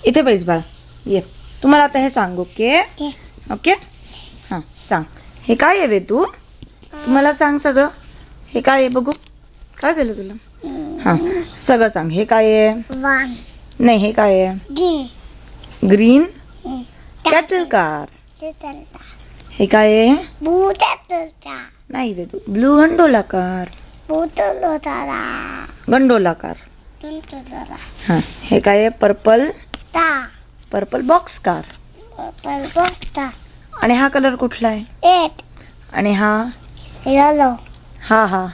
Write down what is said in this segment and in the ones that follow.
इथे बैस बाळा, ये. तुम्हाला आता हे सांग. Okay okay. हां सांग, हे काय आहे तू? तुम्हाला सांग सगळं. हे काय आहे बघू, काय झालं तुला? हां सगळं सांग. हे काय आहे? नाही, हे काय आहे? Green cattle car. हे काय आहे? नाही Vedu, blue gondola car. Gondola car. हां हे काय आहे? Purple box car. आणि हा कलर कुठला आहे? आणि हा हा हा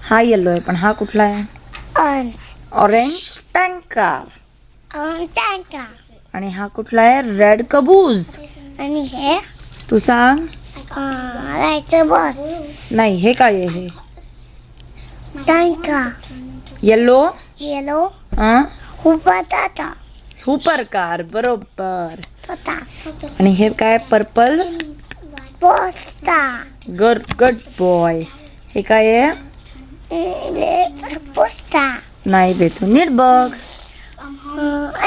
हा येलो आहे, पण हा कुठला आहे? Orange tank car. आणि हा कुठला आहे? रेड कबूज. आणि हे तू सांग. बस नाही, हे काय आहे? हे टँका येलो येलो हुपाटा सुपर कार. बरोबर. आणि हे काय? पर्पल पोस्टा गुड बॉय. हे काय आहे? पोस्टा नाही बेतू, नीट बघ.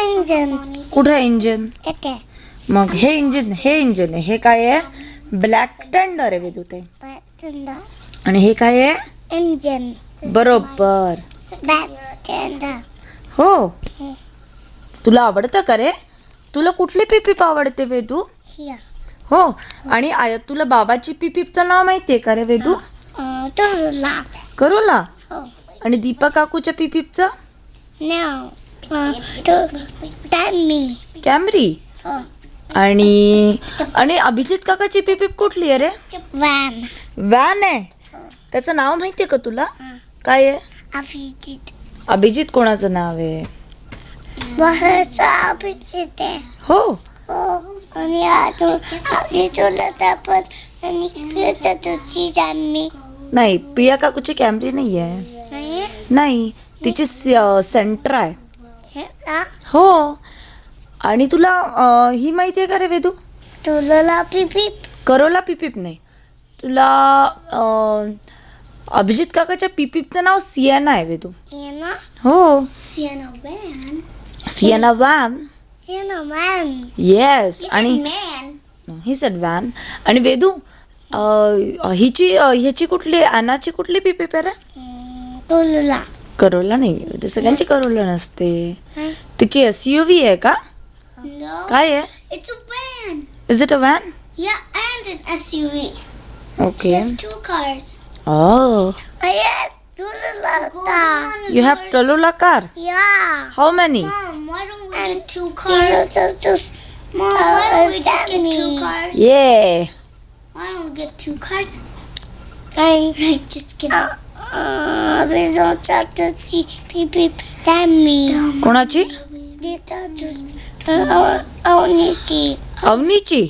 इंजन कुठे इंजिन? येते मग हे इंजिन आहे. हे काय आहे? ब्लॅक टेंडर आहे बेतू ते. आणि हे काय आहे? इंजन बरोबर. बॅक हो. तुला आवडतं का रे? तुला कुठली पिपीप आवडते वेदू? हो. आणि तुला बाबाची पिपीपचं नाव माहितीये का रे वेदू? करोला. आणि दीपा काकूच्या पिपीपचं? कॅमरी. आणि अभिजित काकाची पिपीप कुठली आहे रे? वॅन आहे. त्याचं नाव माहितीये का तुला? काय आहे? अभिजित कोणाचं नाव आहे? अभिजित हो. आणि नाही, प्रिया काकूची कॅमरी नाही आहे. नाही, तिची सेंट्रा आहे. हो. आणि तुला ही माहिती आहे का रे वेदू? करोला पिपीप नाही. तुला अभिजित काकाच्या पिपीपचं नाव सियाना आहे वेदू. हो. सियाना वॅन. येस. आणि ही सेड वॅन. आणि वेदू ह्याची कुठली, अनाची कुठली पिपीप आहे रे? करोला नाही. सगळ्यांची करोला नसते. तिची SUV आहे का? काय आहे? It's a van. Is it a van? Yeah, and an SUV. Okay. She has 2 cars. Oh. I have Tulula. You have Tallulah car? Yeah. How many? Mom, why don't we get 2 cars? Mom, why don't we just get 2 cars? Yeah. Why don't we get 2 cars? Just kidding. We don't have to see people tell me. कोणाची? अवनीची.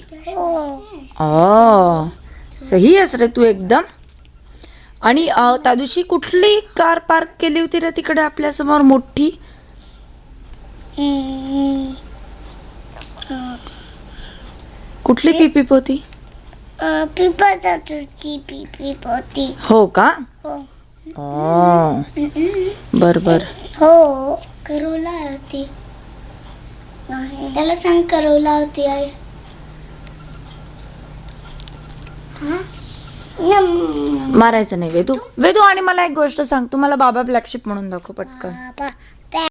सही आहेस रे तू एकदम. आणि त्या दिवशी कुठली car park केली होती रे तिकडे आपल्या समोर मोठी? कुठली पिपीप होती? पिपी. हो का? हो. बर. हो, करोला होती. त्याला सांग करोला होती आहे. मारायचं नाही वेदू. आणि मला एक गोष्ट सांग, तुम्हाला बाबा ब्लॅक शिप म्हणून दाखव पटकन.